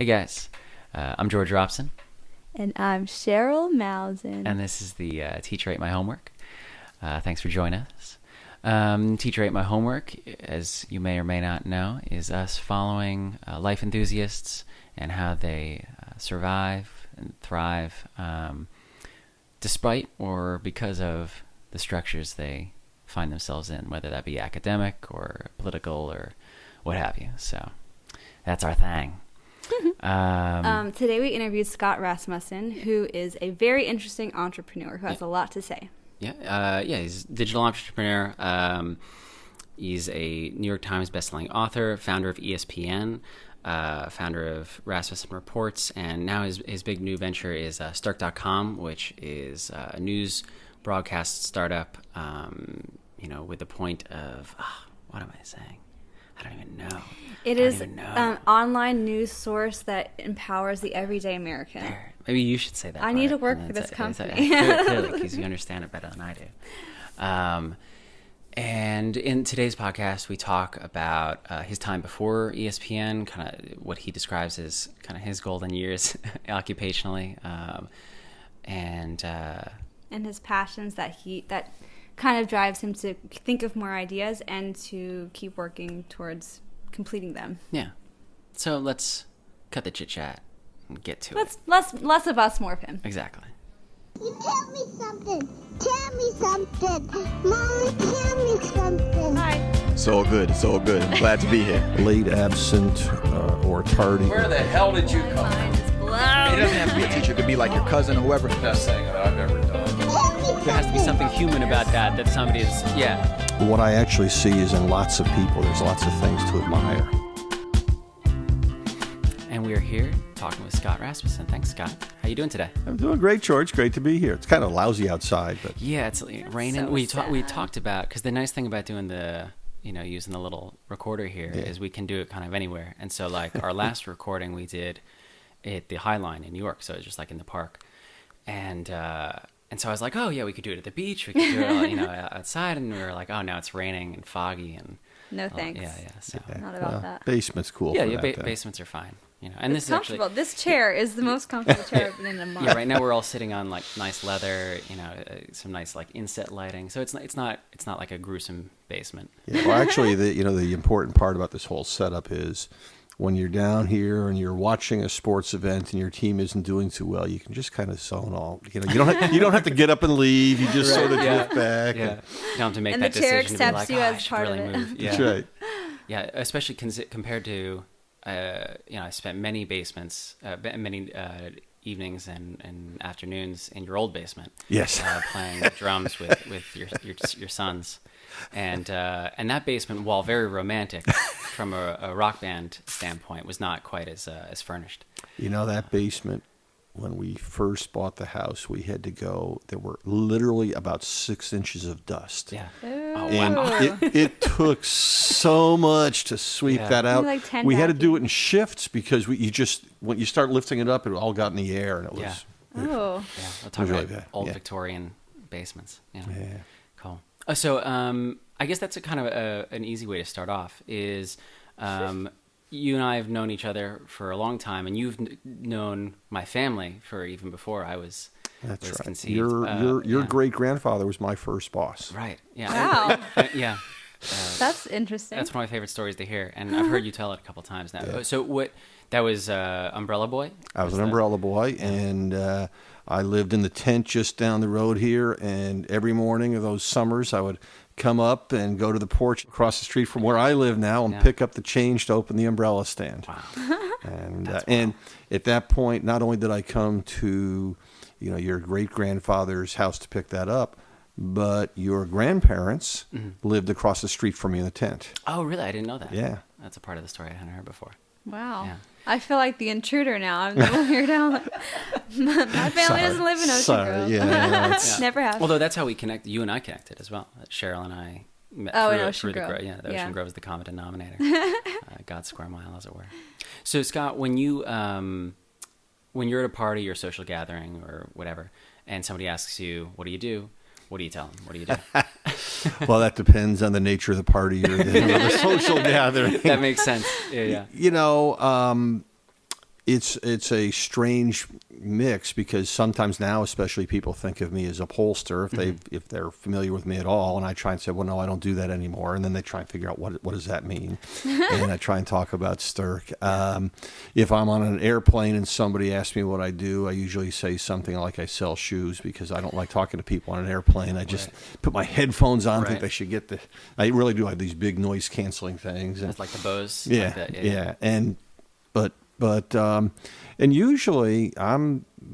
Hey guys, I'm George Robson. And I'm Cheryl Mausen. And this is the Teacher Ate My Homework. Thanks for joining us. Teacher Ate My Homework, as you may or may not know, is us following life enthusiasts and how they survive and thrive despite or because of the structures they find themselves in, whether that be academic or political or what have you. So that's our thing. Today we interviewed Scott Rasmussen, who is a very interesting entrepreneur who has a lot to say. He's a digital entrepreneur. He's a New York Times bestselling author, founder of ESPN, founder of Rasmussen Reports, and now his big new venture is Stark.com, which is a news broadcast startup, with the point of, what am I saying? I don't even know. It is an online news source that empowers the everyday American. There. Maybe you should say that. I need to work for this company. Clearly, because you understand it better than I do. And in today's podcast, we talk about his time before ESPN, kind of what he describes as kind of his golden years occupationally, and his passions that kind of drives him to think of more ideas and to keep working towards completing them. Yeah. So let's cut the chit-chat and get to it. Less of us, more of him. Exactly. You tell me something. Tell me something. Mom, tell me something. Hi. It's all good. It's all good. I'm glad to be here. Late, absent, or tardy. Where the hell did you come from? It doesn't have to be a teacher. It could be like your cousin or whoever. Best thing that I've ever done. There has to be something human about that somebody is, What I actually see is in lots of people, there's lots of things to admire. And we are here talking with Scott Rasmussen. Thanks, Scott. How you doing today? I'm doing great, George. Great to be here. It's kind of lousy outside, but Yeah, it's raining. So We talked about, because the nice thing about doing the, using the little recorder here is we can do it kind of anywhere. And so, like, our last recording we did at the High Line in New York, so it was just like in the park. And so I was like, oh yeah, we could do it at the beach. We could do it, outside. And we were like, oh, now it's raining and foggy and No thanks. So Not about that. basement's cool. yeah, for that, basements are fine. And It's this is actually comfortable. This chair is the most comfortable chair I've been in a month. yeah. Right now we're all sitting on like nice leather, some nice like inset lighting. So it's not like a gruesome basement. Yeah, well, actually, the important part about this whole setup is when you're down here and you're watching a sports event and your team isn't doing too well, you can just kind of zone all. You don't have to get up and leave. You just sort of drift back. Yeah, you don't have to make And that the chair decision to be accepts like, you I as should part of really it. move. Yeah. That's right. Yeah, especially compared to, I spent many basements, many evenings and afternoons in your old basement. Yes. Playing drums with your sons, and that basement, while very romantic from a rock band standpoint, was not quite as furnished. That basement, when we first bought the house, we had to go. There were literally about 6 inches of dust. Yeah. Oh, And wow. it took so much to sweep that out. Like 10 we had to do it vacuums. in shifts because when you start lifting it up, it all got in the air, and it was. Yeah. Oh. Yeah, we'll talk really about bad. old Yeah. Victorian basements. Yeah. Cool. So I guess that's a kind of an easy way to start off is you and I have known each other for a long time, and you've known my family for even before I was That's right. conceived. Your great grandfather was my first boss. Right. Yeah. Wow. Yeah. That's interesting. That's one of my favorite stories to hear, and I've heard you tell it a couple times now. Yeah. So that was Umbrella Boy? I was an umbrella boy, and I lived in the tent just down the road here. And every morning of those summers, I would come up and go to the porch across the street from where I live now and pick up the change to open the umbrella stand. Wow. And at that point, not only did I come to your great grandfather's house to pick that up, but your grandparents lived across the street from me in the tent. Oh, really? I didn't know that. Yeah. That's a part of the story I hadn't heard before. Wow. Yeah. I feel like the intruder now. I'm the weirdo. My family doesn't live in Ocean Grove. Yeah, Never have. Although that's how we connected. You and I connected as well. Cheryl and I met in through Ocean the Grove. the Yeah. Ocean Grove is the common denominator. God's square mile, as it were. So, Scott, when you're at a party or social gathering or whatever, and somebody asks you, "What do you do?" What do you tell them? What do you do? Well, that depends on the nature of the party or the social gathering. That makes sense. Yeah. It's a strange mix because sometimes now, especially, people think of me as a pollster if they're familiar with me at all, and I try and say, well, no, I don't do that anymore, and then they try and figure out what does that mean, and I try and talk about Stirk. If I'm on an airplane and somebody asks me what I do, I usually say something like I sell shoes because I don't like talking to people on an airplane. I just put my headphones on, think they should get the. I really do have these big noise canceling things. And, it's like the Bose. Yeah, like that, yeah, and and usually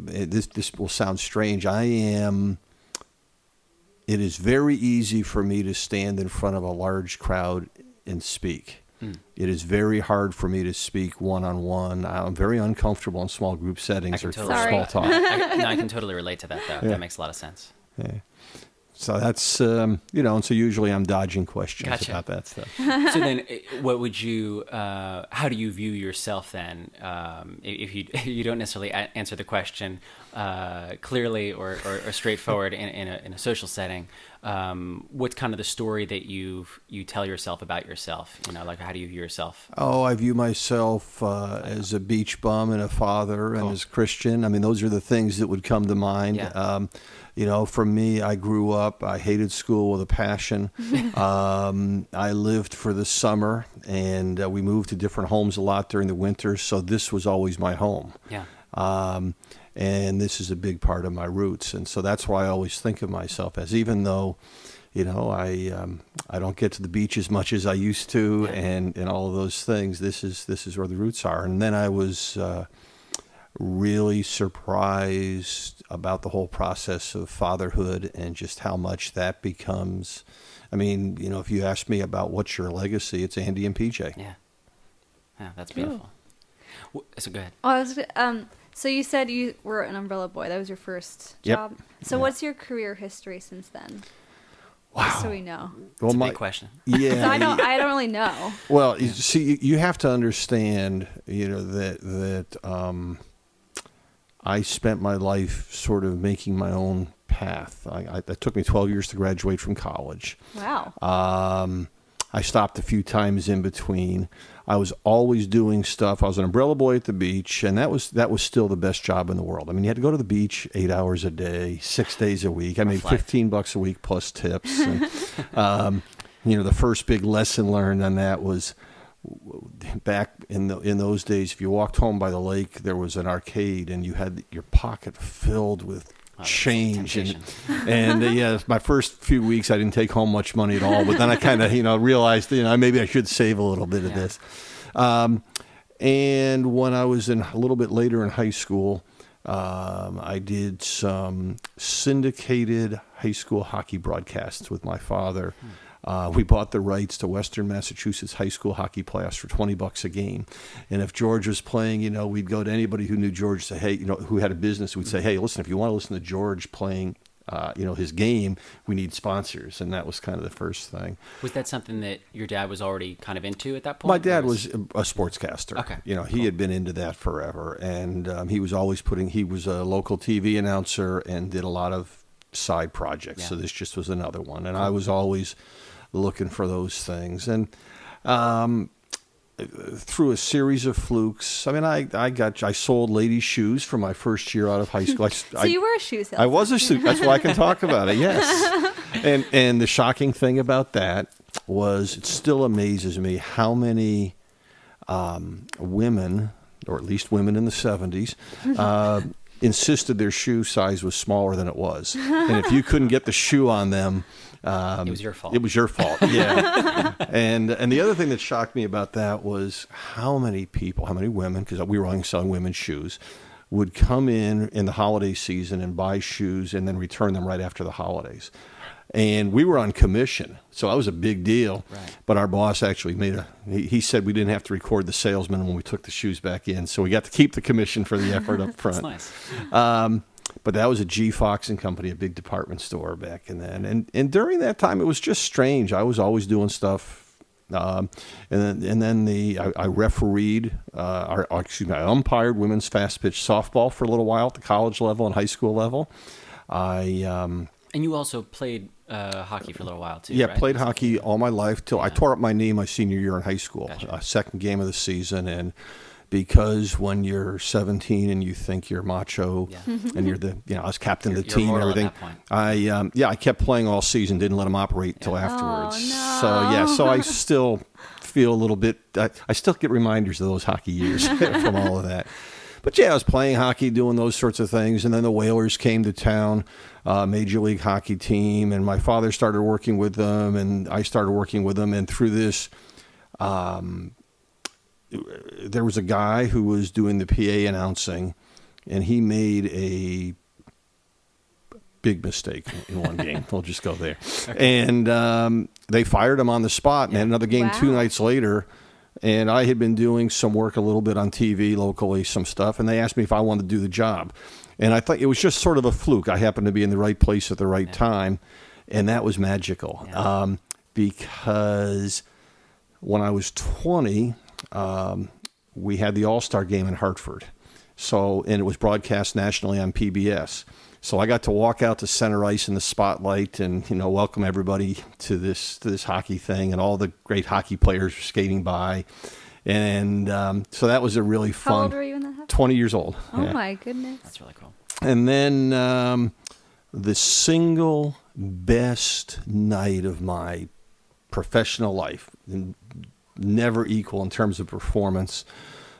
this will sound strange. It is very easy for me to stand in front of a large crowd and speak. It is very hard for me to speak one-on-one. I'm very uncomfortable in small group settings or small talk. I can totally relate to that, though. Yeah. That makes a lot of sense. Yeah. So that's, and so usually I'm dodging questions about that stuff. So then what would you, how do you view yourself then? If you don't necessarily answer the question clearly or straightforward in a social setting, what's kind of the story that you tell yourself about yourself? Like how do you view yourself? Oh, I view myself as a beach bum and a father and as a Christian. I mean, those are the things that would come to mind. Yeah. For me, I grew up, I hated school with a passion. I lived for the summer, and we moved to different homes a lot during the winter, so this was always my home. Yeah. And this is a big part of my roots, and so that's why I always think of myself as, even though, I don't get to the beach as much as I used to, and all of those things, this is where the roots are. And then I was really surprised about the whole process of fatherhood and just how much that becomes. I mean, if you ask me about what's your legacy, it's Andy and PJ. Yeah. Yeah, that's beautiful. So go ahead. Oh, so you said you were an umbrella boy. That was your first job. So what's your career history since then? Wow. Just so we know. Well, It's a big question. Yeah. I don't really know. Well, you see, you have to understand, that I spent my life sort of making my own path. It took me 12 years to graduate from college. Wow. I stopped a few times in between. I was always doing stuff. I was an umbrella boy at the beach, and that was still the best job in the world. I mean, you had to go to the beach 8 hours a day, 6 days a week. I made $15 a week plus tips. And, the first big lesson learned on that was back in those days. If you walked home by the lake, there was an arcade, and you had your pocket filled with change and my first few weeks I didn't take home much money at all, but then I kind of realized maybe I should save a little bit of this, and when I was a little bit later in high school, I did some syndicated high school hockey broadcasts with my father. We bought the rights to Western Massachusetts high school hockey playoffs for $20 a game. And if George was playing, we'd go to anybody who knew George, say, hey, who had a business, we'd say, hey, listen, if you want to listen to George playing, his game, we need sponsors. And that was kind of the first thing. Was that something that your dad was already kind of into at that point? My dad was a sportscaster. Okay. He had been into that forever. And he was always he was a local TV announcer and did a lot of side projects. So this just was another one. And I was always looking for those things. And through a series of flukes, I mean, I sold ladies' shoes for my first year out of high school. So you were a shoe salesman. I was a shoe. That's why I can talk about it. Yes. And the shocking thing about that was, it still amazes me how many women, or at least women in the 70s, insisted their shoe size was smaller than it was. And if you couldn't get the shoe on them, it was your fault. It was your fault, yeah. And the other thing that shocked me about that was how many women, because we were only selling women's shoes, would come in the holiday season and buy shoes and then return them right after the holidays. And we were on commission, so that was a big deal. Right. But our boss actually he said we didn't have to record the salesman when we took the shoes back in, so we got to keep the commission for the effort up front. That's nice. But that was a G. Fox and Company, a big department store back then. And during that time, it was just strange. I was always doing stuff. And then I refereed, I umpired women's fast pitch softball for a little while at the college level and high school level. And you also played hockey for a little while too. Yeah, right? played hockey all my life till I tore up my knee my senior year in high school. Gotcha. Second game of the season, and because when you're 17 and you think you're macho and you're I was captain of the team and everything. I kept playing all season, didn't let him operate until afterwards. Oh, no. So I still feel a little bit, I still get reminders of those hockey years from all of that. But I was playing hockey, doing those sorts of things, and then the Whalers came to town, Major League Hockey team, and my father started working with them, and I started working with them, and through this, there was a guy who was doing the PA announcing, and he made a big mistake in one game. We'll just go there. And they fired him on the spot, and had another game 2 nights later. And I had been doing some work a little bit on TV locally, some stuff, and they asked me if I wanted to do the job. And I thought it was just sort of a fluke. I happened to be in the right place at the right time, and that was magical. Because when I was 20, we had the All-Star game in Hartford. And it was broadcast nationally on PBS. So I got to walk out to center ice in the spotlight and, welcome everybody to this hockey thing, and all the great hockey players were skating by. And so that was a really fun. How old were you when that happened? 20 years old. Oh, my goodness. That's really cool. And then the single best night of my professional life, never equal in terms of performance.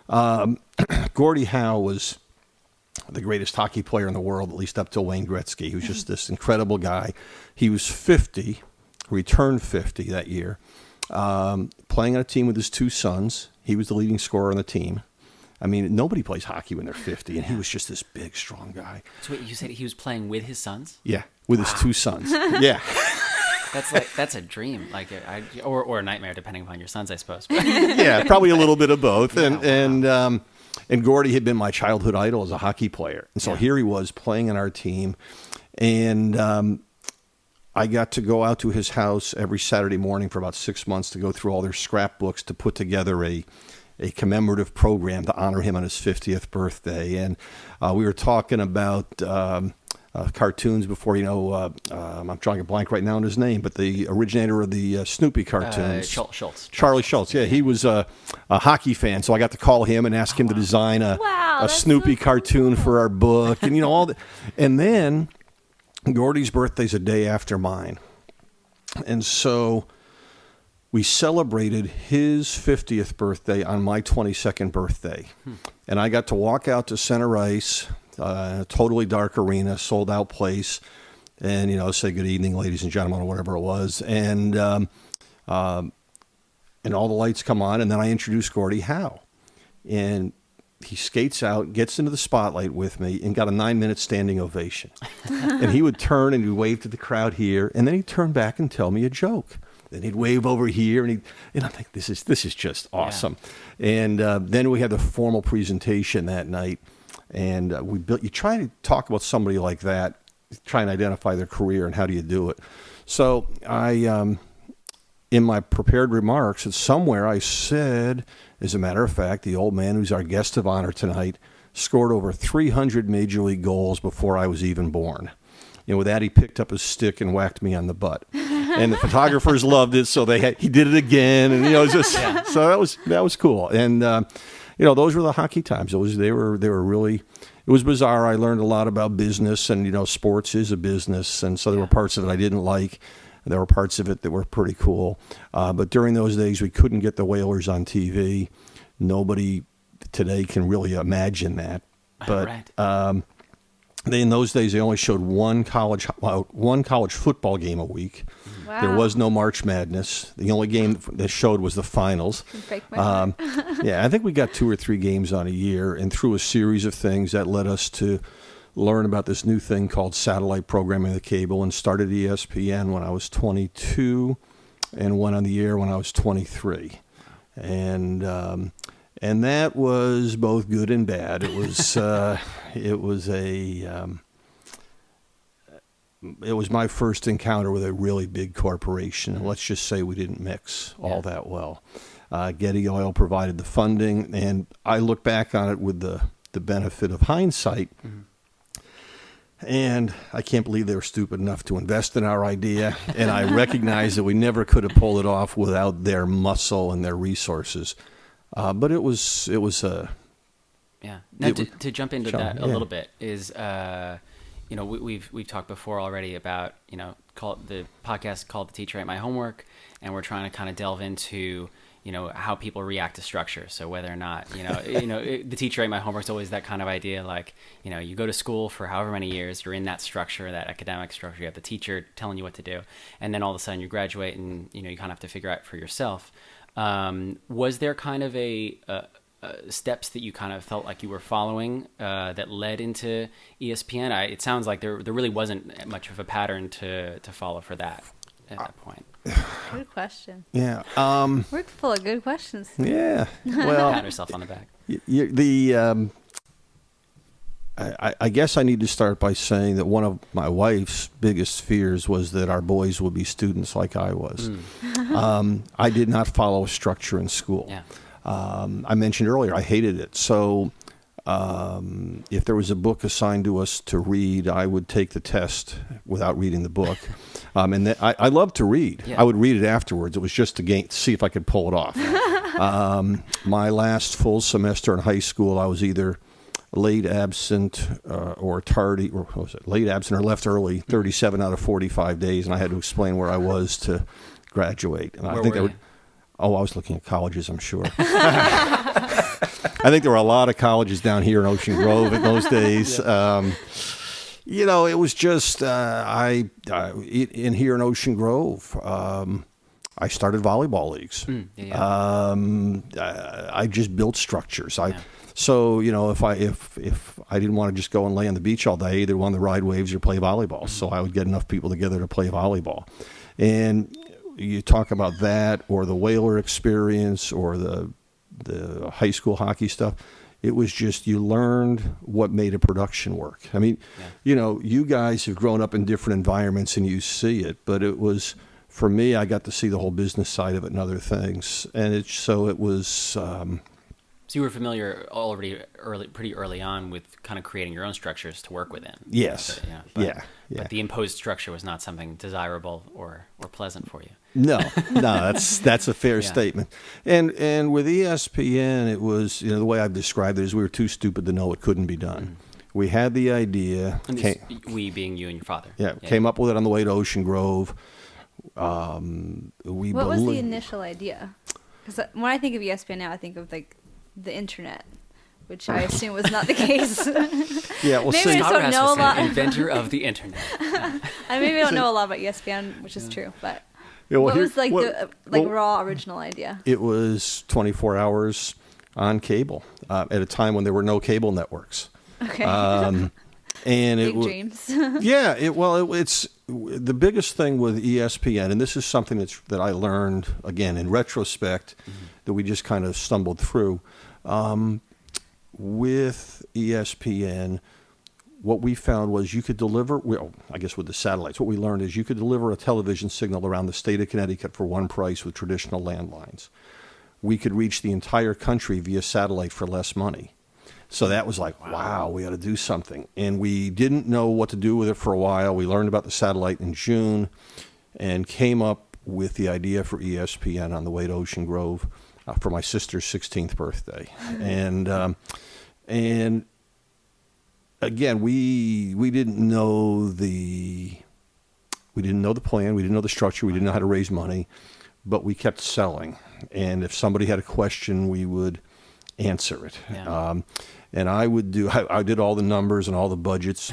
Gordie Howe was the greatest hockey player in the world, at least up till Wayne Gretzky. He was just this incredible guy. He was 50, returned 50 that year, playing on a team with his 2 sons. He was the leading scorer on the team. I mean, nobody plays hockey when they're 50, and he was just this big, strong guy. So wait, you said he was playing with his sons? Yeah, with his 2 sons. Yeah. That's a dream, or a nightmare, depending upon your sons, I suppose. Yeah, probably a little bit of both. And Gordie had been my childhood idol as a hockey player. And so here he was playing on our team. And I got to go out to his house every Saturday morning for about 6 months to go through all their scrapbooks to put together a commemorative program to honor him on his 50th birthday. And we were talking about cartoons before, I'm drawing a blank right now on his name, but the originator of the Snoopy cartoons. Schultz. Charlie Schultz. Yeah, he was a hockey fan, so I got to call him and ask him to design a Snoopy cartoon for our book, and all that. And then Gordie's birthday's a day after mine, and so we celebrated his 50th birthday on my 22nd birthday, and I got to walk out to center ice. A totally dark arena, sold out place, and say good evening, ladies and gentlemen, or whatever it was, and all the lights come on, and then I introduce Gordie Howe, and he skates out, gets into the spotlight with me, and got a 9-minute standing ovation. And he would turn and he'd wave to the crowd here, and then he'd turn back and tell me a joke. Then he'd wave over here, and I think this is just awesome. Yeah. And then we had the formal presentation that night. And you try to talk about somebody like that, try and identify their career and how do you do it. So I, in my prepared remarks, somewhere I said, as a matter of fact, the old man who's our guest of honor tonight scored over 300 Major League goals before I was even born. With that, he picked up his stick and whacked me on the butt. And the photographers loved it, so he did it again, and so that was cool. And those were the hockey times. They were really, it was bizarre. I learned a lot about business, and sports is a business, and so there were parts of it I didn't like. And there were parts of it that were pretty cool. But during those days, we couldn't get the Whalers on TV. Nobody today can really imagine that. But in those days, they only showed one college football game a week. Wow. There was no March Madness. The only game they showed was the finals. I think we got 2 or 3 games on a year, and through a series of things that led us to learn about this new thing called satellite programming the cable, and started ESPN when I was 22 and went on the air when I was 23. And that was both good and bad. It was it was my first encounter with a really big corporation, and let's just say we didn't mix all that well. Getty Oil provided the funding, and I look back on it with the benefit of hindsight. Mm-hmm. And I can't believe they were stupid enough to invest in our idea. And I recognize that we never could have pulled it off without their muscle and their resources. But it was Yeah. Now, It to jump into Sure, that a yeah. little bit is, we've talked before already about, the podcast called The Teacher Ate My Homework, and we're trying to kind of delve into, how people react to structure. So whether or not, the teacher ate my homework is always that kind of idea. Like, you go to school for however many years, you're in that structure, that academic structure. You have the teacher telling you what to do, and then all of a sudden you graduate, and you kind of have to figure out for yourself. Was there kind of steps that you kind of felt like you were following that led into ESPN? It sounds like there really wasn't much of a pattern to follow for that at that point. Good question. yeah. We're full of good questions. Yeah. Well, Pat herself on the back. I guess I need to start by saying that one of my wife's biggest fears was that our boys would be students like I was. I did not follow a structure in school. Yeah. I mentioned earlier I hated it. So if there was a book assigned to us to read, I would take the test without reading the book. And I loved to read. Yeah. I would read it afterwards. It was just to see if I could pull it off. My last full semester in high school, I was either late absent or tardy, or what was it? Late absent or left early, 37 out of 45 days, and I had to explain where I was to graduate. And Where I think were you? I was looking at colleges, I'm sure. I think there were a lot of colleges down here in Ocean Grove in those days. It was just in here in Ocean Grove. I started volleyball leagues. I just built structures. So if I didn't want to just go and lay on the beach all day, I either wanted to ride waves or play volleyball. So I would get enough people together to play volleyball. And you talk about that, or the Whaler experience, or the high school hockey stuff. It was just, you learned what made a production work. I mean, you guys have grown up in different environments and you see it, but it was, for me, I got to see the whole business side of it and other things. And it was. So you were familiar already pretty early on with kind of creating your own structures to work within. Yes. But the imposed structure was not something desirable or pleasant for you. No, that's a fair statement. And with ESPN, it was, the way I've described it is we were too stupid to know it couldn't be done. We had the idea. And we being you and your father. Came up with it on the way to Ocean Grove. What was the initial idea? Because when I think of ESPN now, I think of like the internet, which I assume was not the case. Yeah, well, maybe I Scott just don't know a Rasmussen, lot. inventor of the internet. I maybe don't know a lot about ESPN, which is true. But well, what was the raw original idea? It was 24 hours on cable at a time when there were no cable networks. Okay. And Big dreams. It's the biggest thing with ESPN, and this is something that I learned again in retrospect, that we just kind of stumbled through. With ESPN, what we found was you could deliver, I guess with the satellites, what we learned is you could deliver a television signal around the state of Connecticut for one price with traditional landlines. We could reach the entire country via satellite for less money. So that was like, wow, we got to do something. And we didn't know what to do with it for a while. We learned about the satellite in June and came up with the idea for ESPN on the way to Ocean Grove for my sister's 16th birthday. And again, we didn't know the plan, we didn't know the structure, we didn't know how to raise money, but we kept selling. And if somebody had a question, we would answer it. Yeah. And I did all the numbers and all the budgets.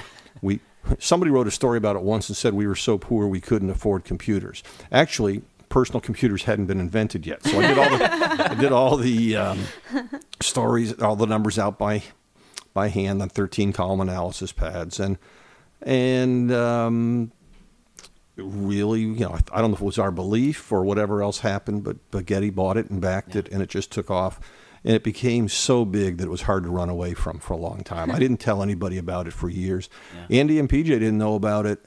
Somebody wrote a story about it once and said we were so poor we couldn't afford computers. Actually, personal computers hadn't been invented yet, so I did all the stories, all the numbers out by hand on 13-column analysis pads, and really, I don't know if it was our belief or whatever else happened, but Getty bought it and backed it, and it just took off. And it became so big that it was hard to run away from for a long time. I didn't tell anybody about it for years. Yeah. Andy and PJ didn't know about it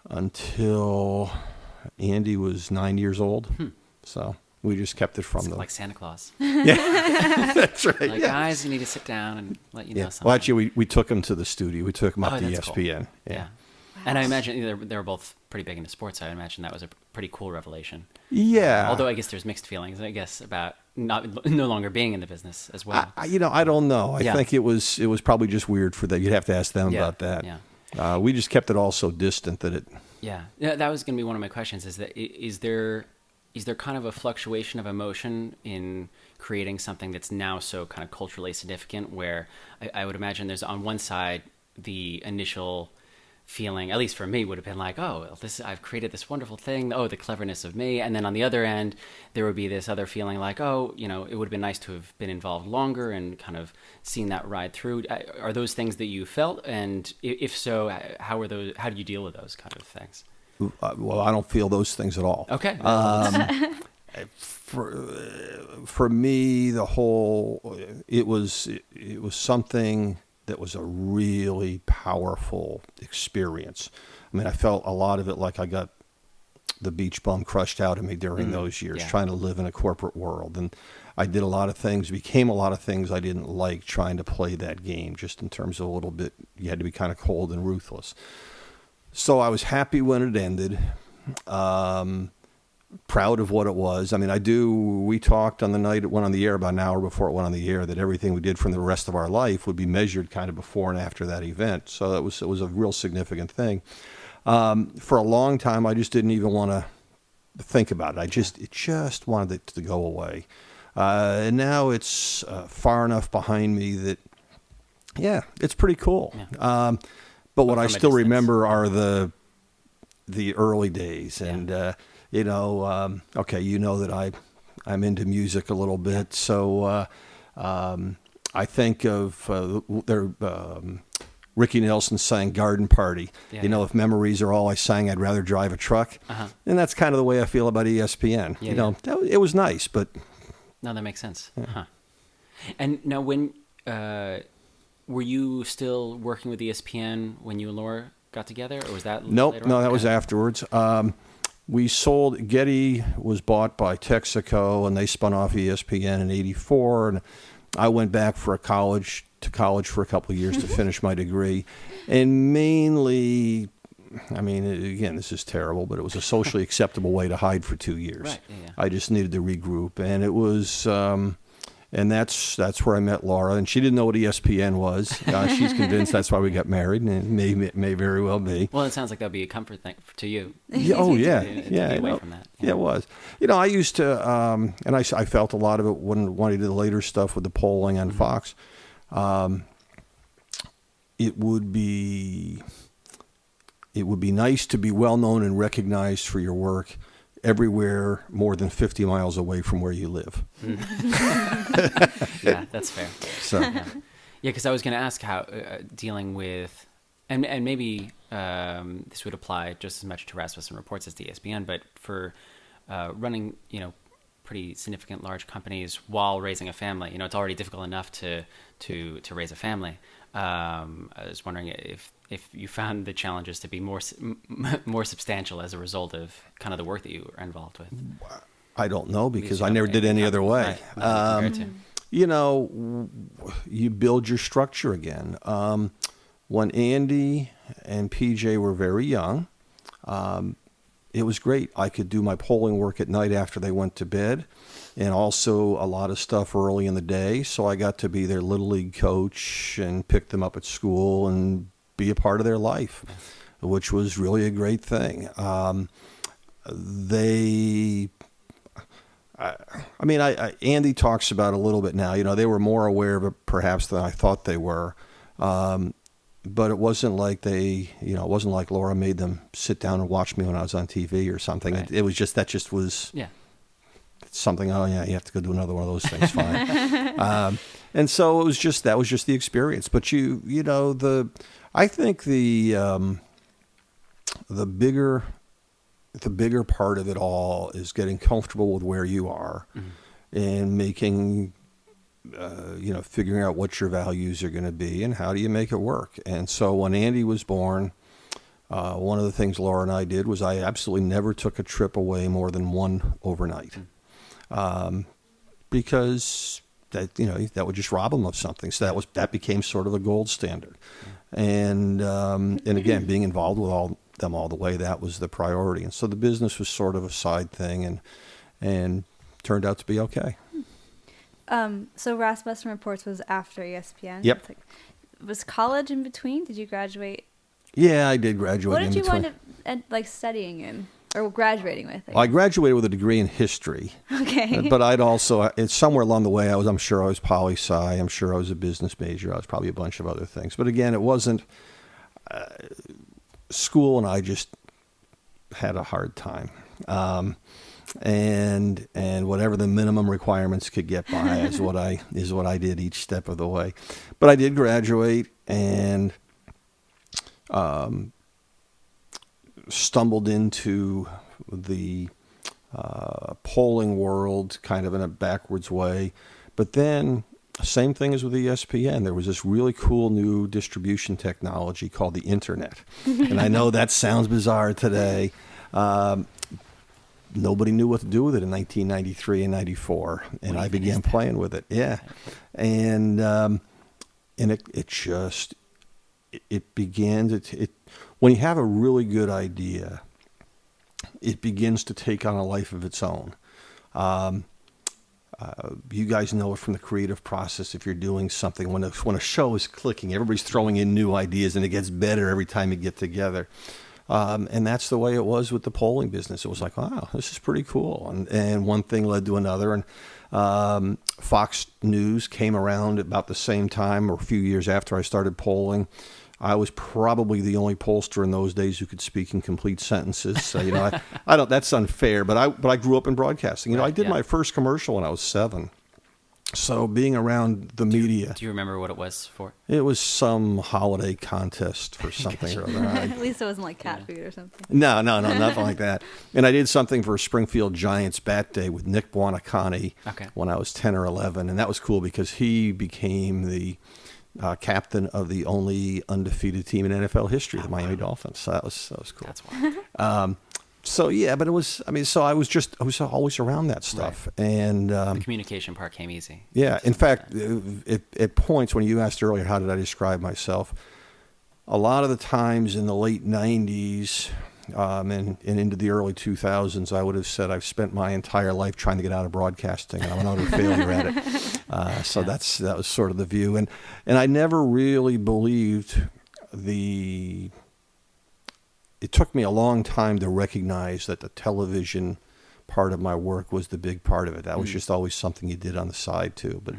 until Andy was 9 years old. So we just kept it from them. Like Santa Claus. Yeah, that's right. Like, guys, you need to sit down and let you know something. Well, actually, we took him to the studio. We took him up to ESPN. Cool. Yeah. And I imagine they were both pretty big into sports. I imagine that was a pretty cool revelation. Yeah. Although I guess there's mixed feelings, I guess, about no longer being in the business as well? I don't know. I think it was probably just weird for them. You'd have to ask them about that. Yeah. We just kept it all so distant that it. Yeah, that was going to be one of my questions. Is there kind of a fluctuation of emotion in creating something that's now so kind of culturally significant? Where I would imagine there's on one side the initial feeling, at least for me, would have been like, oh, I've created this wonderful thing. Oh, the cleverness of me. And then on the other end, there would be this other feeling like, oh, it would have been nice to have been involved longer and kind of seen that ride through. Are those things that you felt? And if so, how do you deal with those kind of things? Well, I don't feel those things at all. Okay. For me, it was something that was a really powerful experience. I mean, I felt a lot of it like I got the beach bum crushed out of me during those years, trying to live in a corporate world. And I did became a lot of things I didn't like trying to play that game, just in terms of a little bit, you had to be kind of cold and ruthless. So I was happy when it ended. Proud of what it was. I mean, we talked on the night it went on the air, about an hour before it went on the air, that everything we did from the rest of our life would be measured kind of before and after that event. So it was a real significant thing. For a long time, I just didn't even want to think about it. It just wanted it to go away. And now it's far enough behind me that, it's pretty cool. Yeah. But what I still remember are the early days. And, that I'm into music a little bit. So I think of Ricky Nelson sang Garden Party. Yeah. If memories are all I sang, I'd rather drive a truck. Uh-huh. And that's kind of the way I feel about ESPN. Yeah, it was nice, but... No, that makes sense. Yeah. Huh. And now when... were you still working with ESPN when you and Laura got together, or was that Nope, later no, on? That was afterwards. We sold, Getty was bought by Texaco, and they spun off ESPN in '84, and I went back to college for a couple of years to finish my degree, and mainly, I mean, again, this is terrible, but it was a socially acceptable way to hide for 2 years. Right, yeah. I just needed to regroup, and it was... and that's where I met Laura, and she didn't know what ESPN was. She's convinced that's why we got married, and it may very well be. Well, it sounds like that'd be a comfort thing to you. Yeah, oh yeah, to be away from that. Yeah, it was. I used to, and I felt a lot of it when I did the later stuff with the polling on Fox. It would be nice to be well known and recognized for your work everywhere more than 50 miles away from where you live. Yeah, that's fair. So, because I was going to ask how dealing with, and maybe this would apply just as much to Rasmussen Reports as to ESPN, but for running, pretty significant large companies while raising a family, it's already difficult enough to raise a family. I was wondering if you found the challenges to be more substantial as a result of kind of the work that you were involved with. I don't know, because I never did any other way. Right. You build your structure again. When Andy and PJ were very young, it was great. I could do my polling work at night after they went to bed, and also a lot of stuff early in the day. So I got to be their little league coach and pick them up at school and be a part of their life, which was really a great thing. Andy talks about a little bit now. They were more aware of it perhaps than I thought they were. But it wasn't like it wasn't like Laura made them sit down and watch me when I was on TV or something. Right. It was just something. Oh yeah, you have to go do another one of those things. Fine. And so it was that was just the experience. But I think the bigger part of it all is getting comfortable with where you are, and making. Figuring out what your values are going to be and how do you make it work. And so when Andy was born, one of the things Laura and I did was I absolutely never took a trip away more than one overnight, because that would just rob them of something. So that became sort of a gold standard. And again, being involved with them all the way, that was the priority. And so the business was sort of a side thing, and turned out to be okay. So Rasmussen Reports was after ESPN. Yep. It's like, was college in between? Did you graduate? Yeah, I did graduate. What did you between. wind up like studying in or graduating with? I graduated with a degree in history. Okay. But I'd also, it's somewhere along the way, I'm sure I was poli-sci. I'm sure I was a business major. I was probably a bunch of other things. But again, it wasn't school, and I just had a hard time. And whatever the minimum requirements could get by is what I did each step of the way. But I did graduate and stumbled into the polling world kind of in a backwards way. But then, same thing as with ESPN, there was this really cool new distribution technology called the internet. And I know that sounds bizarre today. Nobody knew what to do with it in 1993 and 94, and I began playing with it. Yeah, and it just began to when you have a really good idea, it begins to take on a life of its own. You guys know it from the creative process. If you're doing something, when a show is clicking, everybody's throwing in new ideas, and it gets better every time you get together. And that's the way it was with the polling business. It was like, wow, this is pretty cool. And one thing led to another. And Fox News came around about the same time or a few years after I started polling. I was probably the only pollster in those days who could speak in complete sentences. So, I don't. That's unfair. But I grew up in broadcasting. I did my first commercial when I was 7. So being around the media. Do you remember what it was for? It was some holiday contest for something or other. At least it wasn't like cat food or something. No, nothing like that. And I did something for Springfield Giants Bat Day with Nick Buonacani when I was 10 or 11. And that was cool because he became the captain of the only undefeated team in NFL history, the Miami Dolphins. So that was cool. That's wild. So yeah, but it was. I was always around that stuff, right. And the communication part came easy. Yeah, in fact, at points when you asked earlier, how did I describe myself? A lot of the times in the late '90s and into the early 2000s, I would have said I've spent my entire life trying to get out of broadcasting, and I'm an utter failure at it. So that was sort of the view, and I never really believed It took me a long time to recognize that the television part of my work was the big part of it. That was just always something you did on the side too. But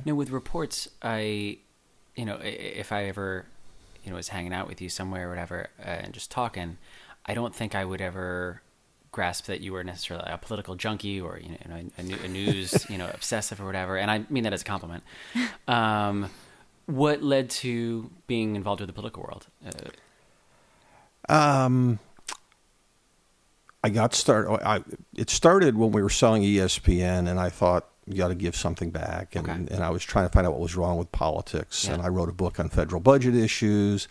Now with reports, if I ever, was hanging out with you somewhere or whatever and just talking, I don't think I would ever grasp that you were necessarily a political junkie or a news obsessive or whatever. And I mean that as a compliment. What led to being involved with the political world? I got started. It started when we were selling ESPN, and I thought you got to give something back. And I was trying to find out what was wrong with politics. Yeah. And I wrote a book on federal budget issues.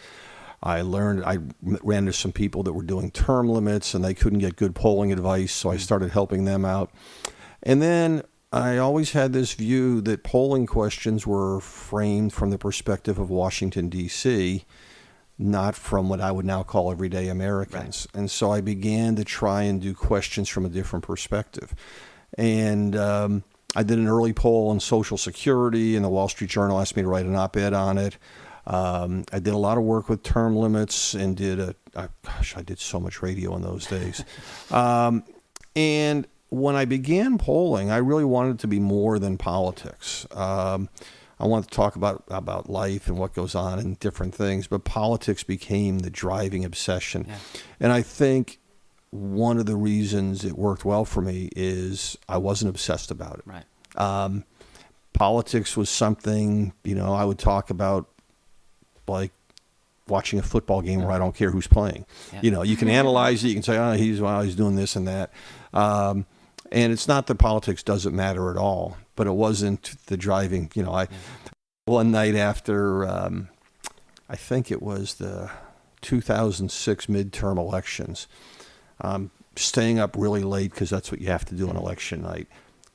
I ran into some people that were doing term limits, and they couldn't get good polling advice, so I started helping them out. And then I always had this view that polling questions were framed from the perspective of Washington, D.C., not from what I would now call everyday Americans. Right. And so I began to try and do questions from a different perspective. And I did an early poll on Social Security, and the Wall Street Journal asked me to write an op-ed on it. I did a lot of work with term limits and I did so much radio in those days. And when I began polling, I really wanted it to be more than politics. I wanted to talk about life and what goes on and different things, but politics became the driving obsession. Yeah. And I think one of the reasons it worked well for me is I wasn't obsessed about it. Right. Politics was something, I would talk about like watching a football game where I don't care who's playing. Yeah. You can analyze it, you can say, he's doing this and that. And it's not that politics doesn't matter at all, but it wasn't the driving. One night after, I think it was the 2006 midterm elections, staying up really late because that's what you have to do on election night,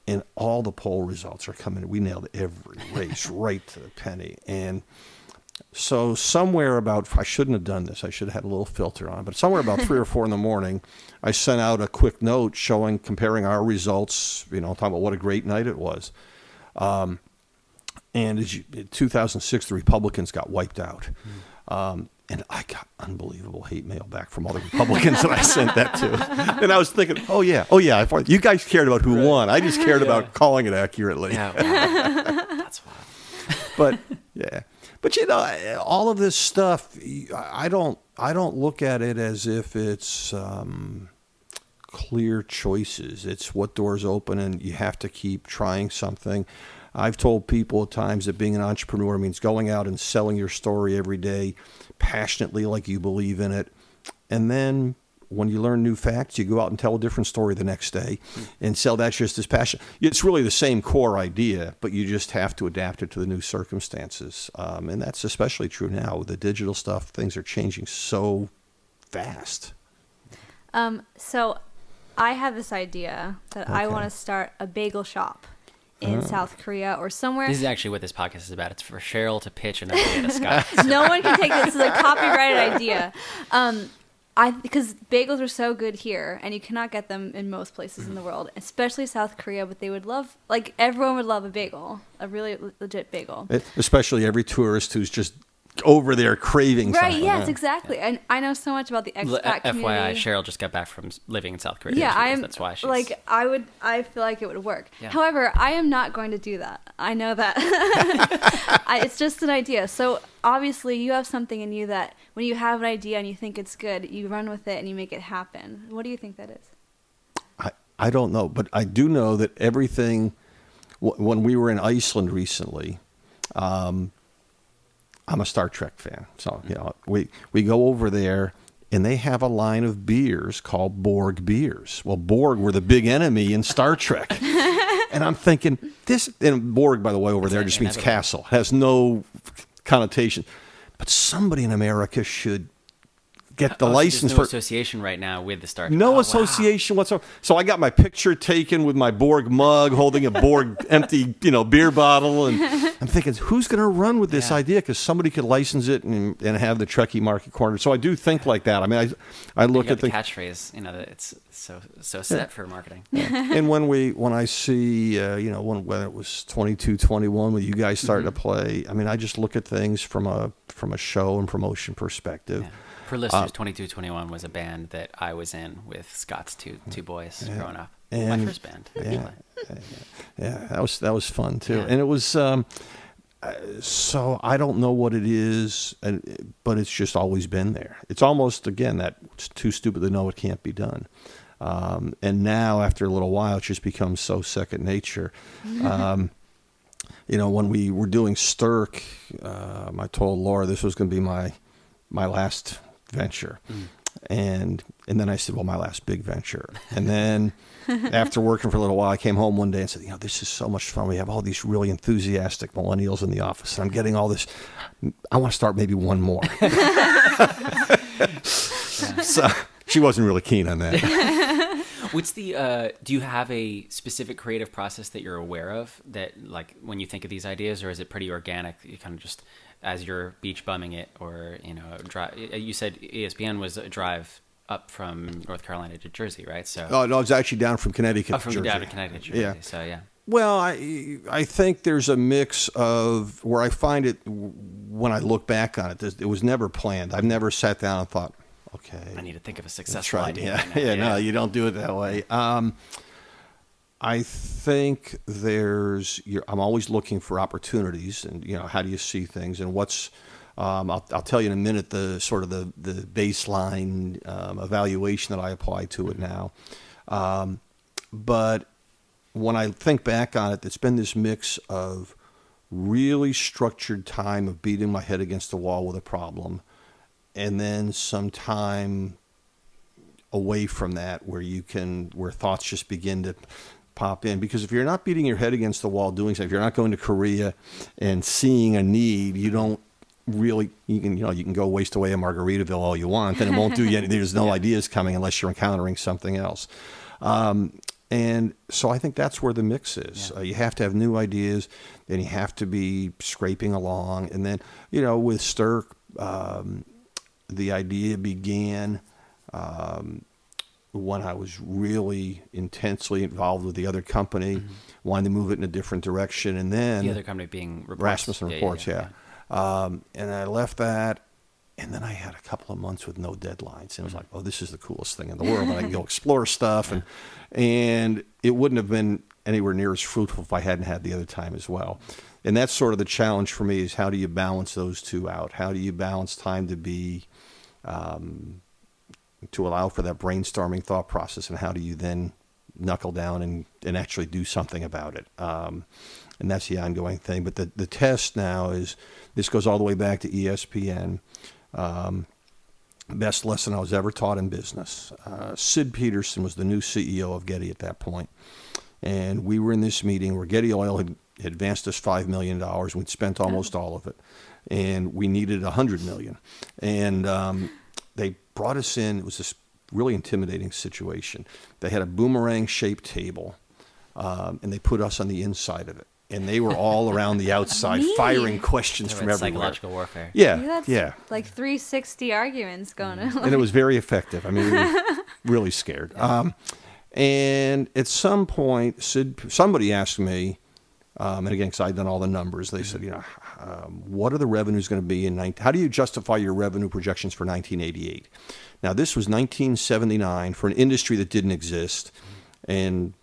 and all the poll results are coming. We nailed every race right to the penny, and So somewhere about, I shouldn't have done this. I should have had a little filter on. But somewhere about 3 or 4 in the morning, I sent out a quick note comparing our results, talking about what a great night it was. And in 2006, the Republicans got wiped out. And I got unbelievable hate mail back from all the Republicans that I sent that to. And I was thinking, oh yeah, you guys cared about who won. I just cared about calling it accurately. Yeah, wow. That's wild. But yeah. But all of this stuff, I don't look at it as if it's clear choices. It's what doors open, and you have to keep trying something. I've told people at times that being an entrepreneur means going out and selling your story every day passionately, like you believe in it. And then when you learn new facts, you go out and tell a different story the next day and sell that just as passionate. It's really the same core idea, but you just have to adapt it to the new circumstances. And that's especially true now with the digital stuff. Things are changing so fast. So I have this idea that I want to start a bagel shop in South Korea or somewhere. This is actually what this podcast is about. It's for Cheryl to pitch an idea to Scott. No one can take this. This is a copyrighted idea. Because bagels are so good here, and you cannot get them in most places in the world, especially South Korea. But they would love, everyone would love a bagel, a really legit bagel. Especially every tourist who's just over there craving something. Right, yes, exactly. And I know so much about the expat community. FYI, Cheryl just got back from living in South Korea. Yeah, that's why she's... I feel like it would work. Yeah. However, I am not going to do that. I know that. It's just an idea. So obviously you have something in you that when you have an idea and you think it's good, you run with it and you make it happen. What do you think that is? I don't know, but I do know that everything, when we were in Iceland recently, I'm a Star Trek fan. So, we go over there and they have a line of beers called Borg beers. Well, Borg were the big enemy in Star Trek. And I'm thinking, and Borg, by the way, over there just means castle. Has no connotation. But somebody in America should get the license for association right now with the Star Trek. No association whatsoever. So I got my picture taken with my Borg mug, holding a Borg empty, beer bottle, and I'm thinking, who's going to run with this idea? Because somebody could license it and have the Trekkie market cornered. So I do think like that. I mean, I look at the catchphrase. That it's so set for marketing. Yeah. And when I see, when it was 22-21, when you guys started to play, I mean, I just look at things from a show and promotion perspective. Yeah. For listeners, 22-21 was a band that I was in with Scott's two boys growing up. My first band. Yeah, that was fun too. Yeah. And it was so I don't know what it is, but it's just always been there. It's almost, again, that it's too stupid to know it can't be done. And now, after a little while, it just becomes so second nature. When we were doing Stirk, I told Laura this was going to be my last venture. And then I said, well, my last big venture. And then after working for a little while, I came home one day and said, this is so much fun. We have all these really enthusiastic millennials in the office, and I'm getting all this. I want to start maybe one more. So she wasn't really keen on that. What's the, do you have a specific creative process that you're aware of that, when you think of these ideas, or is it pretty organic? You kind of just, as you're beach bumming it, or, drive. You said ESPN was a drive up from North Carolina to Jersey, right? So. Oh, no, it's actually down from Connecticut to Jersey. Down to Connecticut to Jersey, yeah. So, yeah. Well, I think there's a mix of where I find it, when I look back on it, it was never planned. I've never sat down and thought, okay, I need to think of a successful idea. No, you don't do it that way. I think I'm always looking for opportunities, and how do you see things, and what's I'll tell you in a minute the sort of the baseline evaluation that I apply to it now. But when I think back on it, it's been this mix of really structured time of beating my head against the wall with a problem, and then some time away from that where thoughts just begin to pop in. Because if you're not beating your head against the wall doing something, if you're not going to Korea and seeing a need, you don't really, you can go waste away in Margaritaville all you want, and it won't do you any, there's no ideas coming unless you're encountering something else. And so I think that's where the mix is. Yeah. You have to have new ideas, and you have to be scraping along. And then, with Stirk, the idea began when I was really intensely involved with the other company, wanting to move it in a different direction. And then The other company being Reports. Rasmussen Reports, yeah. And I left that, and then I had a couple of months with no deadlines. And it was like, oh, this is the coolest thing in the world. And I can go explore stuff. And it wouldn't have been anywhere near as fruitful if I hadn't had the other time as well. And that's sort of the challenge for me, is how do you balance those two out? How do you balance time to be, to allow for that brainstorming thought process, and how do you then knuckle down and actually do something about it? And that's the ongoing thing. But the test now is, this goes all the way back to ESPN. Best lesson I was ever taught in business. Sid Peterson was the new CEO of Getty at that point. And we were in this meeting where Getty Oil had advanced us $5 million. We'd spent almost all of it. And we needed $100 million. And they brought us in. It was this really intimidating situation. They had a boomerang-shaped table, and they put us on the inside of it. And they were all around the outside firing questions from everywhere. Psychological warfare. Yeah, That's yeah. like 360 arguments going on. And it was very effective. I mean, we were really scared. And at some point, somebody asked me, and again, because I'd done all the numbers, they said, what are the revenues going to be how do you justify your revenue projections for 1988? Now, this was 1979 for an industry that didn't exist. And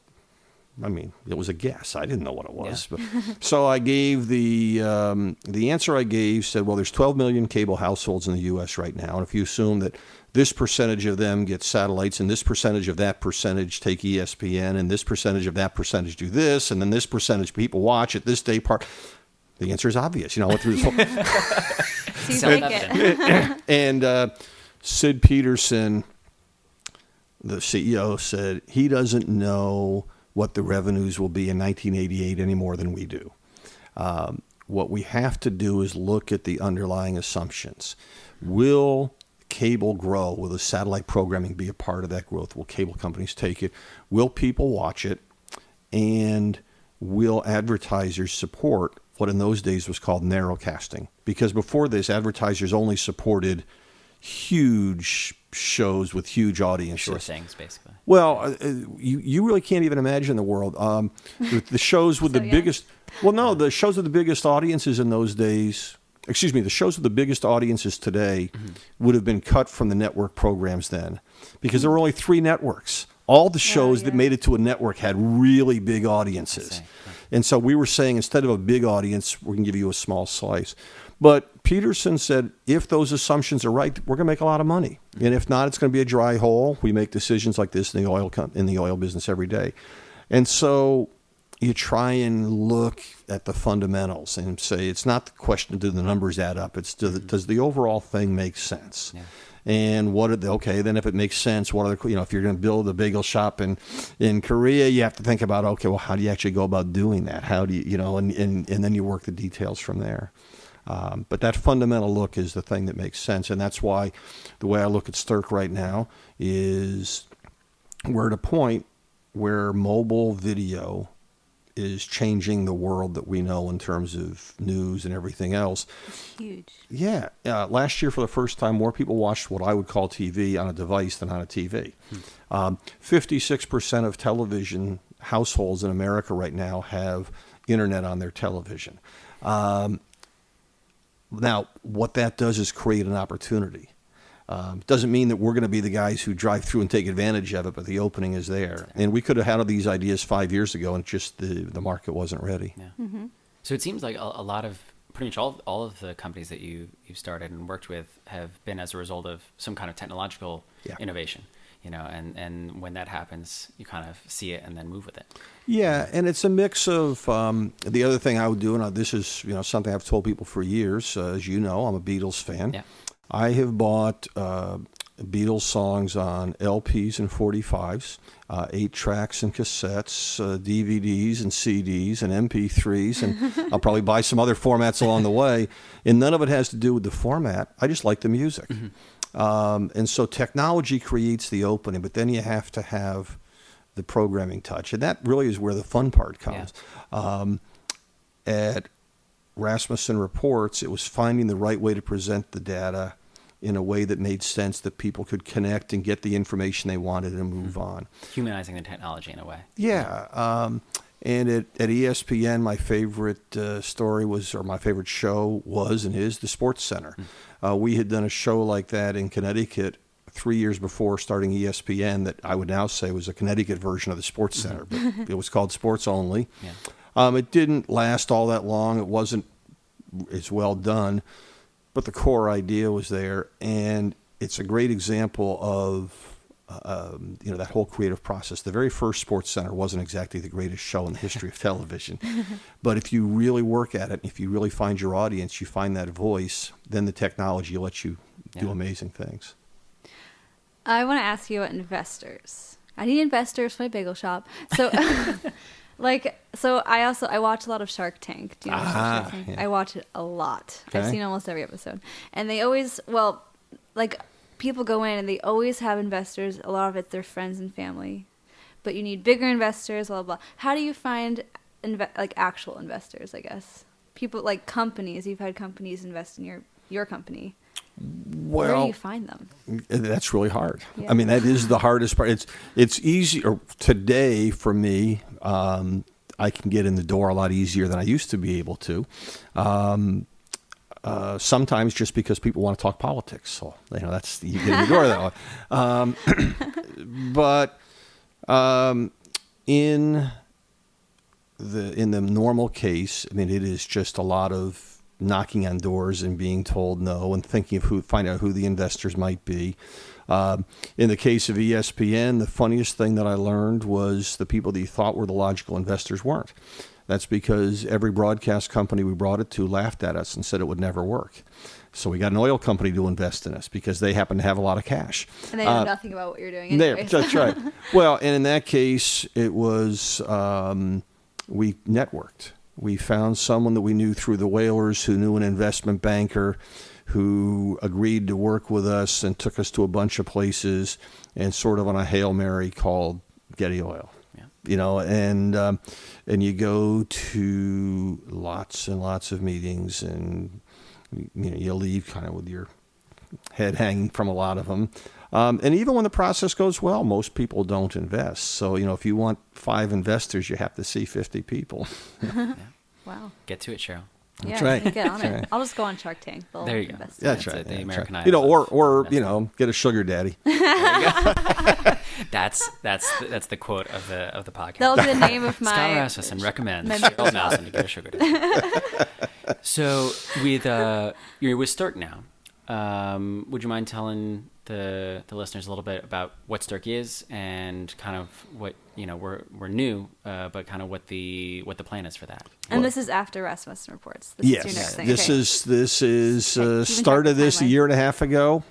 I mean, it was a guess. I didn't know what it was. Yeah. But, so I gave the answer I gave said, well, there's 12 million cable households in the U.S. right now. And if you assume that this percentage of them get satellites, and this percentage of that percentage take ESPN, and this percentage of that percentage do this, and then this percentage of people watch at this day part, the answer is obvious. I went through this whole... So you take it. And Sid Peterson, the CEO, said he doesn't know what the revenues will be in 1988 any more than we do. What we have to do is look at the underlying assumptions. Will cable grow? Will the satellite programming be a part of that growth? Will cable companies take it? Will people watch it? And will advertisers support what in those days was called narrowcasting? Because before this, advertisers only supported huge shows with huge audiences. Sure things, basically. Well, you really can't even imagine the world. The shows with the biggest... Well, no, the shows with the biggest audiences in those days... Excuse me, the shows with the biggest audiences today would have been cut from the network programs then, because there were only 3 networks. All the shows that made it to a network had really big audiences. And so we were saying, instead of a big audience, we can give you a small slice. But Peterson said, if those assumptions are right, we're going to make a lot of money. And if not, it's going to be a dry hole. We make decisions like this in the oil business every day. And so you try and look at the fundamentals and say, it's not the question, do the numbers add up? It's does the overall thing make sense? Yeah. And then if it makes sense, what are the, if you're going to build a bagel shop in Korea, you have to think about, okay, well, how do you actually go about doing that? How do you, and then you work the details from there. But that fundamental look is the thing that makes sense. And that's why the way I look at Stirk right now is we're at a point where mobile video is changing the world that we know in terms of news and everything else. It's huge. Yeah. Last year, for the first time, more people watched what I would call TV on a device than on a TV. 56% of television households in America right now have internet on their television. Now, what that does is create an opportunity. Doesn't mean that we're going to be the guys who drive through and take advantage of it, but the opening is there. And we could have had these ideas 5 years ago, and just the market wasn't ready. Yeah. Mm-hmm. So it seems like a lot of, pretty much all of the companies that you've started and worked with have been as a result of some kind of technological innovation. And when that happens, you kind of see it and then move with it. Yeah, and it's a mix of the other thing I would do, and this is something I've told people for years. As you know, I'm a Beatles fan. Yeah. I have bought Beatles songs on LPs and 45s, 8-tracks and cassettes, DVDs and CDs and MP3s, and I'll probably buy some other formats along the way. And none of it has to do with the format. I just like the music. Mm-hmm. And so technology creates the opening, but then you have to have the programming touch. And that really is where the fun part comes. At Rasmussen Reports, it was finding the right way to present the data in a way that made sense, that people could connect and get the information they wanted and move on. Humanizing the technology in a way. Yeah. And at ESPN, my favorite story was, or my favorite show was and is, the Sports Center. We had done a show like that in Connecticut 3 years before starting ESPN that I would now say was a Connecticut version of the Sports Center, but it was called Sports Only. Yeah. It didn't last all that long. It wasn't as well done, but the core idea was there, and it's a great example of that whole creative process. The very first Sports Center wasn't exactly the greatest show in the history of television, but if you really work at it, if you really find your audience, you find that voice, then the technology lets you do amazing things. I want to ask you about investors. I need investors for my bagel shop. So, I watch a lot of Shark Tank. Do you know Shark Tank? Yeah. I watch it a lot. Okay. I've seen almost every episode, and they always, people go in and they always have investors. A lot of it's their friends and family, but you need bigger investors. Blah blah. How do you find actual investors? I guess people like companies. You've had companies invest in your company. Well, where do you find them? That's really hard. Yeah. I mean, that is the hardest part. It's easier today for me. I can get in the door a lot easier than I used to be able to. Sometimes just because people want to talk politics, so that's you get in the door that way. But in the normal case, I mean, it is just a lot of knocking on doors and being told no, and thinking of find out who the investors might be. In the case of ESPN, the funniest thing that I learned was the people that you thought were the logical investors weren't. That's because every broadcast company we brought it to laughed at us and said it would never work. So we got an oil company to invest in us because they happen to have a lot of cash. And they know nothing about what you're doing anyway. That's right. Well, and in that case, it was we networked. We found someone that we knew through the Whalers who knew an investment banker who agreed to work with us and took us to a bunch of places and sort of on a Hail Mary called Getty Oil. And you go to lots and lots of meetings, and you leave kind of with your head hanging from a lot of them. And even when the process goes well, most people don't invest. So, if you want 5 investors, you have to see 50 people. Yeah. Wow. Get to it, Cheryl. That's right. Get on it. Right. I'll just go on Shark Tank. There you go. That's right. The American Idol. Or get a sugar daddy. That's the quote of the podcast. That'll be the name of my. Scott Rasmussen recommends Cheryl Nelson to get a sugar daddy. So with Stirk now, would you mind telling the listeners a little bit about what Stirk is and kind of what we're new, but kind of what the plan is for that. And this is after Rasmussen Reports. This yes, is your next thing. This is started this a year and a half ago,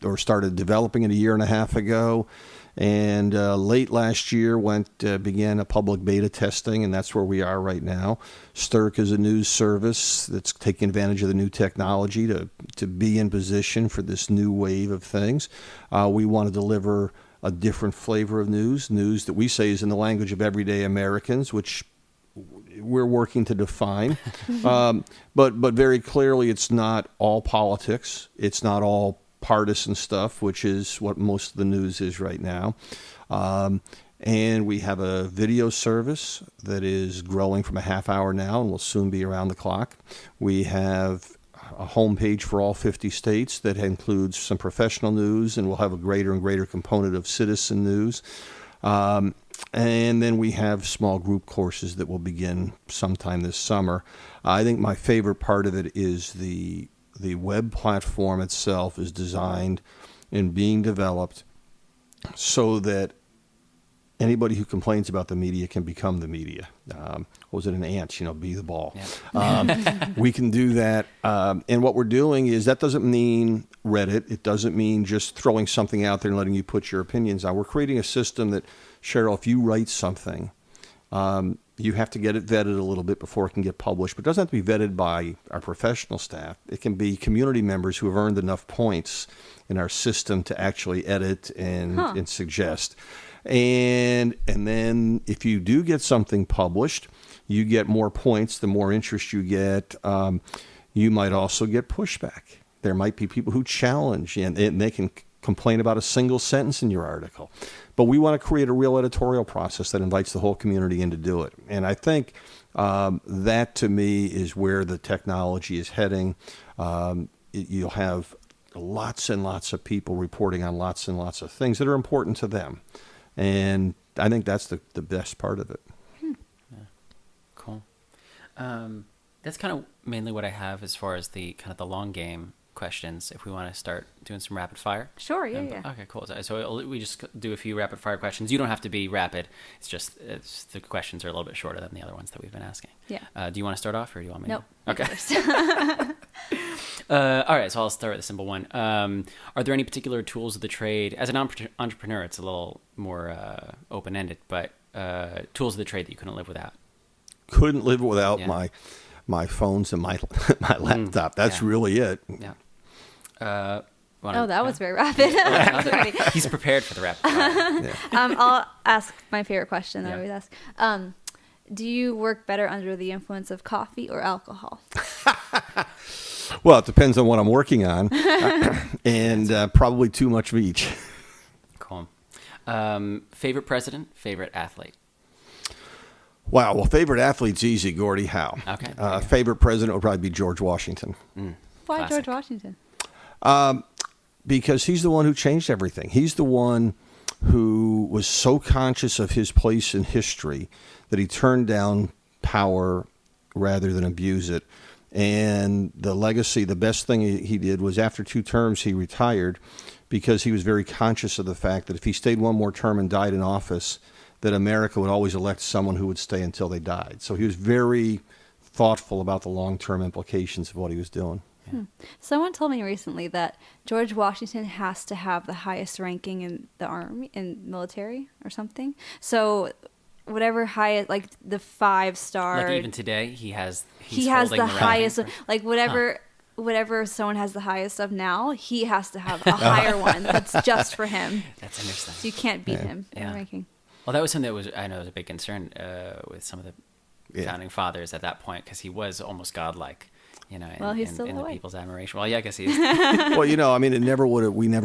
or started developing it a year and a half ago, and late last year began a public beta testing, and that's where we are right now. Stirk is a news service that's taking advantage of the new technology to be in position for this new wave of things. We want to deliver a different flavor of news that we say is in the language of everyday Americans, which we're working to define. But very clearly, it's not all politics. It's not all partisan stuff, which is what most of the news is right now. And we have a video service that is growing from a half hour now and will soon be around the clock. We have a homepage for all 50 states that includes some professional news, and we'll have a greater and greater component of citizen news. And then we have small group courses that will begin sometime this summer. I think my favorite part of it is the web platform itself is designed and being developed so that anybody who complains about the media can become the media. Was it an ant? Be the ball. Yeah. We can do that. And what we're doing is that doesn't mean Reddit. It doesn't mean just throwing something out there and letting you put your opinions on. We're creating a system that, Cheryl, if you write something, you have to get it vetted a little bit before it can get published. But it doesn't have to be vetted by our professional staff. It can be community members who have earned enough points in our system to actually edit and suggest. And then if you do get something published, you get more points. The more interest you get, you might also get pushback. There might be people who challenge, and they can complain about a single sentence in your article. But we want to create a real editorial process that invites the whole community in to do it. And I think that, to me, is where the technology is heading. You'll have lots and lots of people reporting on lots and lots of things that are important to them. And I think that's the best part of it. Yeah. Cool. That's kind of mainly what I have as far as the kind of the long game questions. If we want to start doing some rapid fire. Sure. Yeah. Okay, cool. So we just do a few rapid fire questions. You don't have to be rapid. It's just the questions are a little bit shorter than the other ones that we've been asking. Yeah. Do you want to start off, or do you want me? Nope. Okay. All right, so I'll start with a simple one. Are there any particular tools of the trade? As an entrepreneur, it's a little more open-ended, but tools of the trade that you couldn't live without? Couldn't live without my phones and my laptop. That's really it. Yeah. That was very rapid. He's prepared for the rapid fire. I'll ask my favorite question that I always ask. Do you work better under the influence of coffee or alcohol? Well, it depends on what I'm working on, and probably too much of each. Cool. Favorite president, favorite athlete? Wow. Well, favorite athlete's easy, Gordie Howe. Okay. Favorite president would probably be George Washington. Why Classic. George Washington? Because he's the one who changed everything. He's the one who was so conscious of his place in history that he turned down power rather than abuse it. And the legacy, the best thing he did was after 2 terms, he retired because he was very conscious of the fact that if he stayed one more term and died in office, that America would always elect someone who would stay until they died. So he was very thoughtful about the long-term implications of what he was doing. Someone told me recently that George Washington has to have the highest ranking in the army, in military or something. So whatever highest, like the 5-star. Like even today, he has the highest, like whatever someone has the highest of now, he has to have a higher one that's just for him. That's interesting. So you can't beat him in ranking. Well, that was something that I know was a big concern with some of the founding fathers at that point, because he was almost godlike. In the people's admiration. Well, yeah, I guess he is. Well, I mean, we never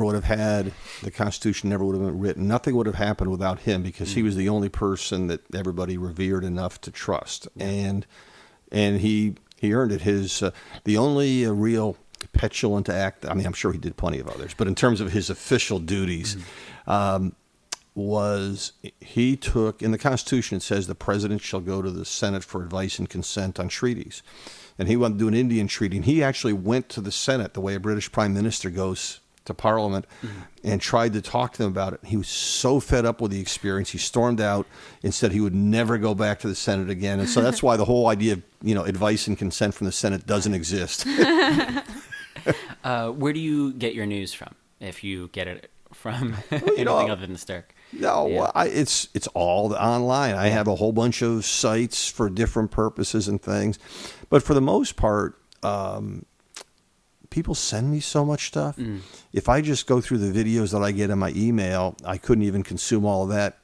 would have had, the Constitution never would have been written. Nothing would have happened without him, because he was the only person that everybody revered enough to trust. And he earned it. The only real petulant act, I mean, I'm sure he did plenty of others, but in terms of his official duties, was he took, in the Constitution it says the president shall go to the Senate for advice and consent on treaties. And he wanted to do an Indian treaty. And he actually went to the Senate the way a British prime minister goes to Parliament and tried to talk to them about it. He was so fed up with the experience, he stormed out and said he would never go back to the Senate again. And so that's why the whole idea of advice and consent from the Senate doesn't exist. Where do you get your news from, if you get it from anything other than Stirk? No, it's all online. I have a whole bunch of sites for different purposes and things. But for the most part, people send me so much stuff. If I just go through the videos that I get in my email, I couldn't even consume all of that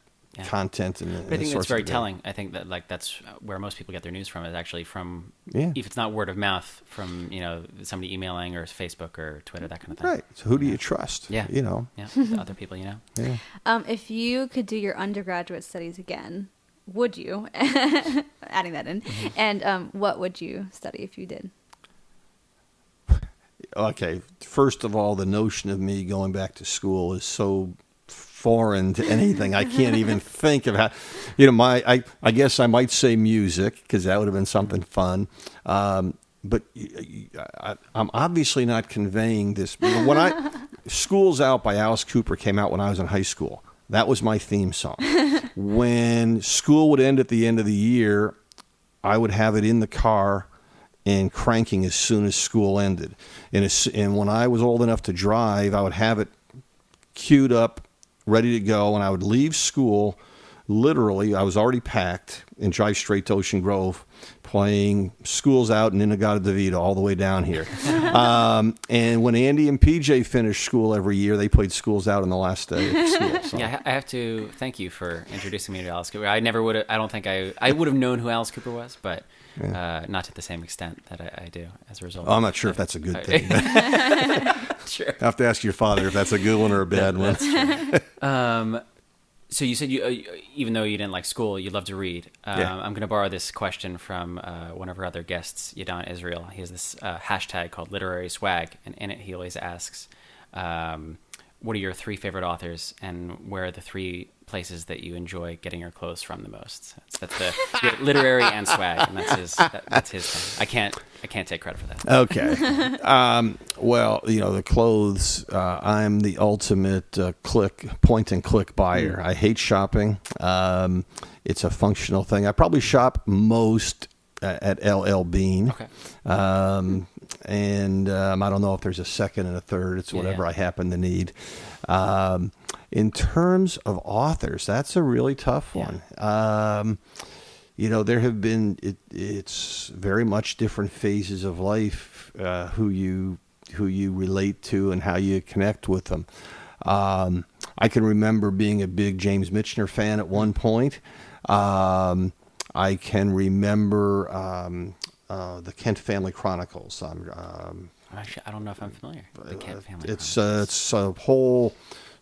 content. But I think that's very telling. I think that that's where most people get their news from, is actually from, if it's not word of mouth, from somebody emailing or Facebook or Twitter, that kind of thing. Right. So who do you trust? Yeah. The other people you know. Yeah. If you could do your undergraduate studies again, would you? Adding that in. And what would you study if you did? Okay. First of all, the notion of me going back to school is so foreign to anything. I can't even think of how, I guess I might say music, because that would have been something fun. But I'm obviously not conveying this. When School's Out by Alice Cooper came out when I was in high school. That was my theme song. When school would end at the end of the year, I would have it in the car and cranking as soon as school ended. And when I was old enough to drive, I would have it queued up, ready to go, and I would leave school, literally, I was already packed and drive straight to Ocean Grove, playing schools out in Inagata-Davida all the way down here. And when Andy and PJ finished school every year, they played schools out on the last day of school. So. Yeah, I have to thank you for introducing me to Alice Cooper. I never would have. I don't think I would have known who Alice Cooper was, but not to the same extent that I do as a result. I'm not sure if that's a good thing. Sure. I have to ask your father if that's a good one or a bad one. That's true. So you said you, even though you didn't like school, you love to read. I'm going to borrow this question from one of our other guests, Yadon Israel. He has this hashtag called Literary Swag, and in it he always asks, what are your 3 favorite authors, and where are the 3 places that you enjoy getting your clothes from the most? That's the literary and swag, and that's his thing. I can't take credit for that. Okay. Well, the clothes, I'm the ultimate point and click buyer. I hate shopping. It's a functional thing. I probably shop most at LL Bean. Okay. And I don't know if there's a second and a third. It's whatever I happen to need. In terms of authors, that's a really tough one. There have been, it's very much different phases of life, who you relate to and how you connect with them. I can remember being a big James Michener fan at one point. I can remember the Kent Family Chronicles. Actually, I don't know if I'm familiar with the Kent Family It's Chronicles. it's a whole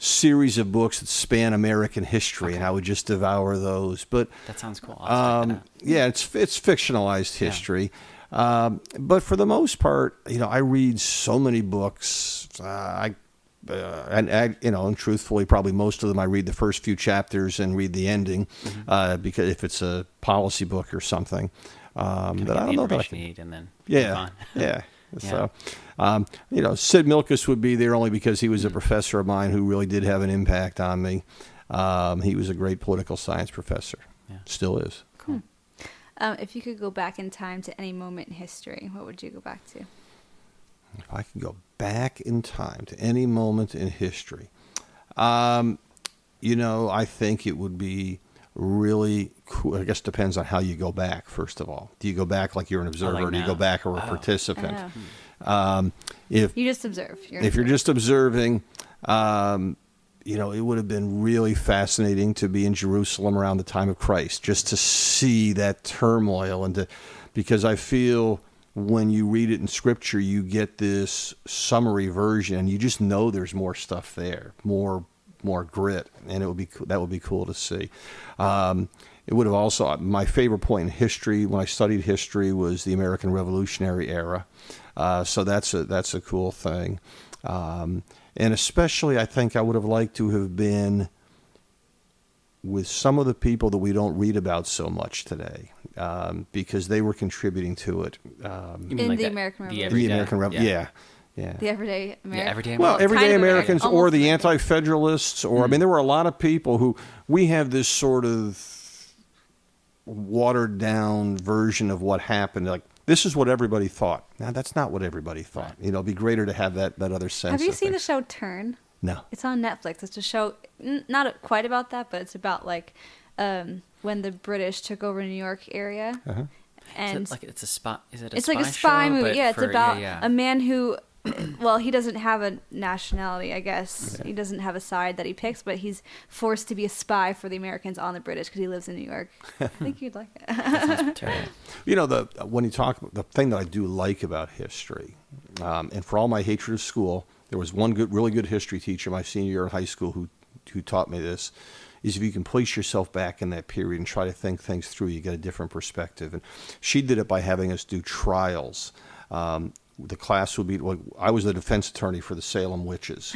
series of books that span American history, and I would just devour those. But that sounds cool. I'll check that out. yeah, it's fictionalized history. But for the most part, I read so many books. And truthfully, probably most of them I read the first few chapters and read the ending, because if it's a policy book or something, that I don't know that I can. Need and then Yeah, move on. yeah. So, Sid Milkus would be there only because he was a professor of mine who really did have an impact on me. He was a great political science professor. Yeah. Still is. Cool. If you could go back in time to any moment in history, what would you go back to? If I could go back in time to any moment in history, I think it would be really cool. I guess it depends on how you go back, first of all. Do you go back like you're an observer, or do you go back as a participant? If you just observe. If you're just observing, it would have been really fascinating to be in Jerusalem around the time of Christ, just to see that turmoil, because I feel when you read it in Scripture, you get this summary version, and you just know there's more stuff there, more grit, and that would be cool to see. It would have also, my favorite point in history when I studied history was the American Revolutionary era. So that's a cool thing. And especially, I think I would have liked to have been with some of the people that we don't read about so much today, because they were contributing to it. In the American Revolution. The American Revolution, yeah. The everyday American. Everyday Well, American. everyday Kind of Americans, American. or the Almost anti-federalists, or there were a lot of people who we have this sort of watered down version of what happened. Like, this is what everybody thought. Now, that's not what everybody thought. It'd be greater to have that other sense. Have you of seen the things. show Turn? No. It's on Netflix. It's a show, not quite about that, but it's about when the British took over New York area. Uh-huh. And it's a spy. Is it a it's spy like a spy show, movie. but Yeah, it's for- about yeah. a man who, well, he doesn't have a nationality, I guess. He doesn't have a side that he picks, but he's forced to be a spy for the Americans on the British because he lives in New York. I think you'd like it. That sounds terrible. When you talk, the thing that I do like about history, and for all my hatred of school, there was one really good history teacher my senior year in high school who taught me this, is if you can place yourself back in that period and try to think things through, you get a different perspective. And she did it by having us do trials. The class would be, I was the defense attorney for the Salem witches.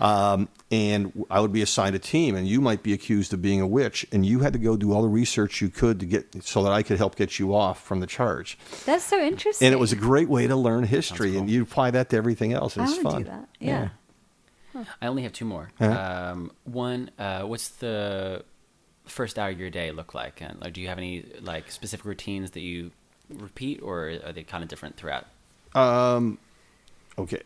And I would be assigned a team, and you might be accused of being a witch, and you had to go do all the research you could so that I could help get you off from the charge. That's so interesting. And it was a great way to learn history, and you apply that to everything else, and I it's want fun. to do that. Yeah. I only have 2 more. Uh-huh. One, what's the first hour of your day look like? And do you have any specific routines that you repeat, or are they kind of different throughout? Okay.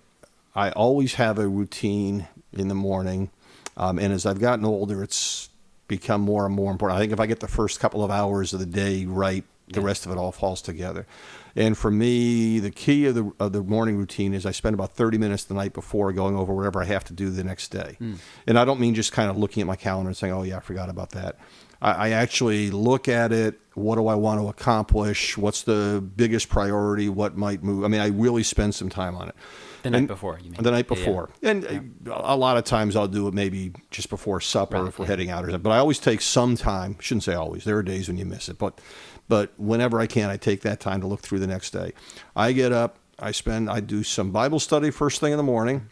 I always have a routine in the morning, and as I've gotten older, it's become more and more important. I think if I get the first couple of hours of the day right, the rest of it all falls together. And for me, the key of the morning routine is I spend about 30 minutes the night before going over whatever I have to do the next day. And I don't mean just kind of looking at my calendar and saying, oh, yeah, I forgot about that. I actually look at it. What do I want to accomplish? What's the biggest priority? What might move? I mean, I really spend some time on it. The night before, you mean? The night before. Yeah. And a lot of times I'll do it maybe just before supper if we're heading out or something. But I always take some time. Shouldn't say always. There are days when you miss it. But whenever I can, I take that time to look through the next day. I get up. I do some Bible study first thing in the morning.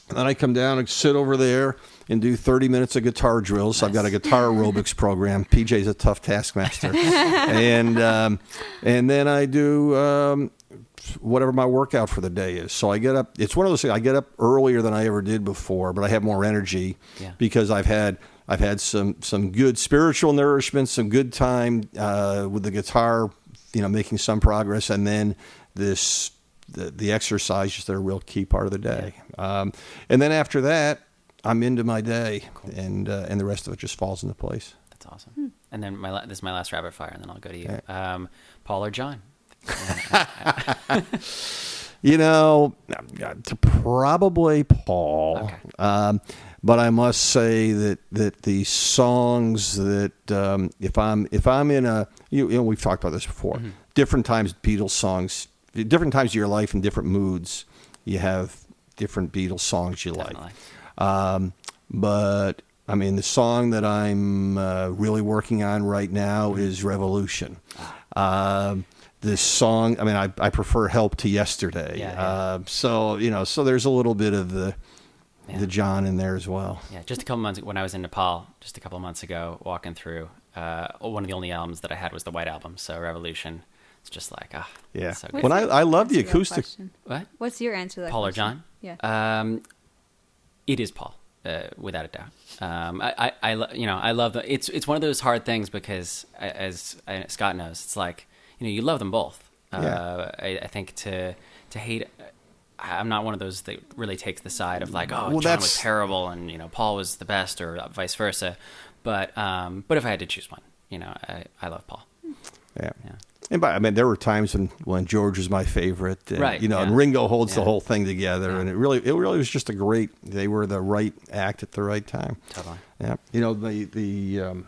And then I come down and sit over there and do 30 minutes of guitar drills. Nice. I've got a guitar aerobics program. PJ's a tough taskmaster. and then I do whatever my workout for the day is. So I get up. It's one of those things. I get up earlier than I ever did before, but I have more energy because I've had some good spiritual nourishment, some good time with the guitar, making some progress, and then the exercise is a real key part of the day. And then after that, I'm into my day, and the rest of it just falls into place. That's awesome. And then this is my last rapid fire, and then I'll go to you. Paul or John? Probably Paul. Okay. But I must say that the songs that if I'm in a we've talked about this before. Mm-hmm. Different times Beatles songs, different times of your life and different moods, you have different Beatles songs you Definitely. like. But I mean, the song that I'm really working on right now is Revolution. This song, I mean, I prefer Help to Yesterday. So there's a little bit of the John in there as well. Yeah, just a couple months when I was in Nepal, just a couple months ago, walking through, one of the only albums that I had was the White Album. So Revolution, it's just like so good. When I love the acoustic. What? What's your answer to that Paul question? or John? Yeah. It is Paul, without a doubt. I love it's one of those hard things because as Scott knows, it's like you love them both. I think to hate. I'm not one of those that really takes the side of like, John was terrible and Paul was the best, or vice versa. But if I had to choose one, I love Paul. Yeah. And there were times when George was my favorite, and, right? And Ringo holds the whole thing together, and it really was just they were the right act at the right time. Totally. Yeah. The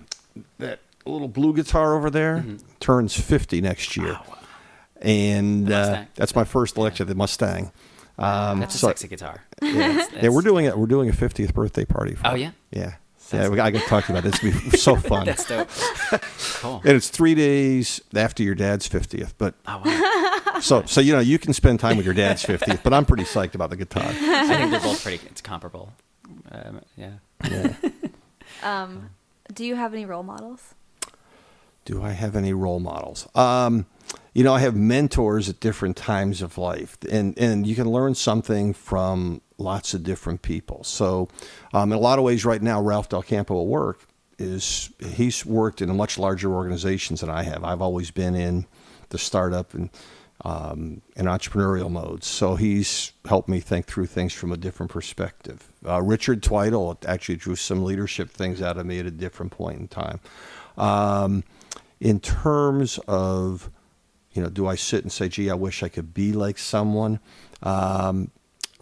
that little blue guitar over there turns 50 next year. Wow. And that's my first electric, the Mustang. That's a sexy guitar. Yeah, we're doing a 50th birthday party. Oh yeah. Yeah. I got to talk to you about this. It's going to be so fun. That's dope. Cool. And it's 3 days after your dad's 50th. But wow. So you can spend time with your dad's 50th. But I'm pretty psyched about the guitar. I think they're both pretty. It's comparable. Yeah. Do you have any role models? Do I have any role models? I have mentors at different times of life, and you can learn something from lots of different people. So, in a lot of ways, right now, Ralph Del Campo at work he's worked in much larger organizations than I have. I've always been in the startup and entrepreneurial modes. So he's helped me think through things from a different perspective. Richard Twidle actually drew some leadership things out of me at a different point in time. In terms of, do I sit and say, gee, I wish I could be like someone?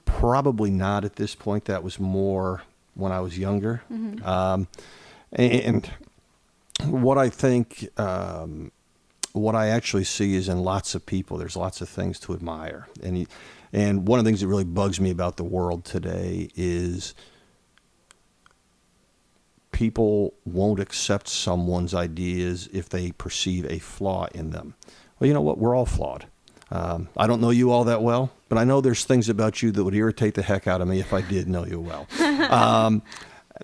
Probably not at this point. That was more when I was younger. Mm-hmm. And what I think, what I actually see is in lots of people, there's lots of things to admire. And one of the things that really bugs me about the world today is people won't accept someone's ideas if they perceive a flaw in them. Well, you know what? We're all flawed. I don't know you all that well, but I know there's things about you that would irritate the heck out of me if I did know you well.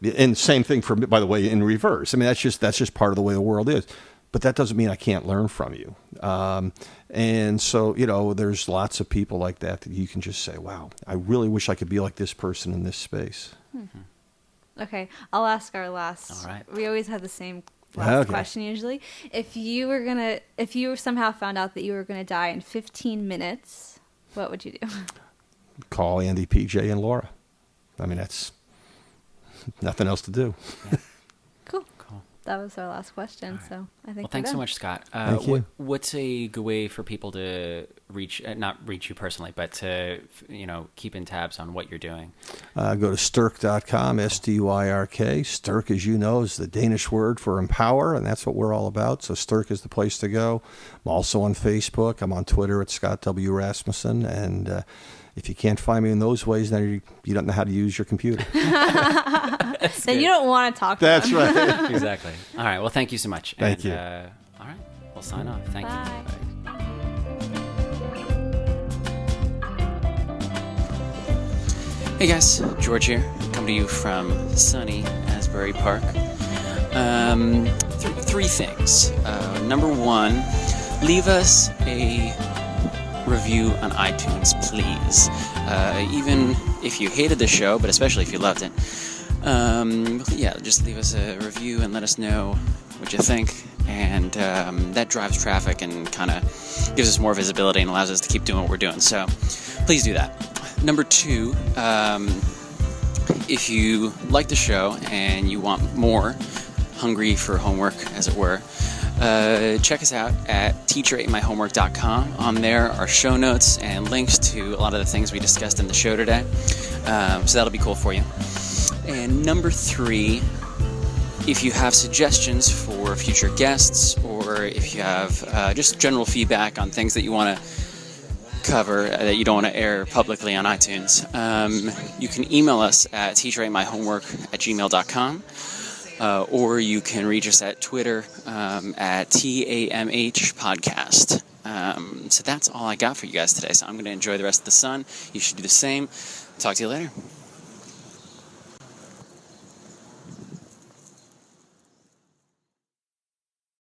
And same thing by the way, in reverse. I mean, that's just part of the way the world is. But that doesn't mean I can't learn from you. And so, there's lots of people like that you can just say, wow, I really wish I could be like this person in this space. Mm-hmm. Okay, I'll ask our last. All right. We always have the same last question usually. If you somehow found out that you were gonna die in 15 minutes, what would you do? Call Andy, PJ, and Laura. I mean, that's nothing else to do. Yeah. Cool. that was our last question. So I think Well, we're thanks so done. much, Scott. Thank you. What's a good way for people to reach, not reach you personally, but to, keep in tabs on what you're doing? Go to Styrk.com, Styrk. Styrk, as you know, is the Danish word for empower, and that's what we're all about. So Styrk is the place to go. I'm also on Facebook. I'm on Twitter at Scott W. Rasmussen. And if you can't find me in those ways, then you don't know how to use your computer. Then you don't want to talk to That's them. right. Exactly. All right. Well, thank you so much. Thank you. All right. We'll sign off. Thank Bye. you. Bye. Hey guys, George here. Come to you from sunny Asbury Park. Three things. Number one, leave us a review on iTunes, please. Even if you hated the show, but especially if you loved it. Just leave us a review and let us know what you think. And that drives traffic and kind of gives us more visibility and allows us to keep doing what we're doing. So please do that. Number two, if you like the show and you want more, hungry for homework, as it were, check us out at teacheratemyhomework.com. On there are show notes and links to a lot of the things we discussed in the show today. So that'll be cool for you. And number three, if you have suggestions for future guests, or if you have just general feedback on things that you want to cover that you don't want to air publicly on iTunes, you can email us at teacheratemyhomework@gmail.com. Or you can reach us at Twitter at TAMH Podcast. So that's all I got for you guys today. So I'm going to enjoy the rest of the sun. You should do the same. Talk to you later.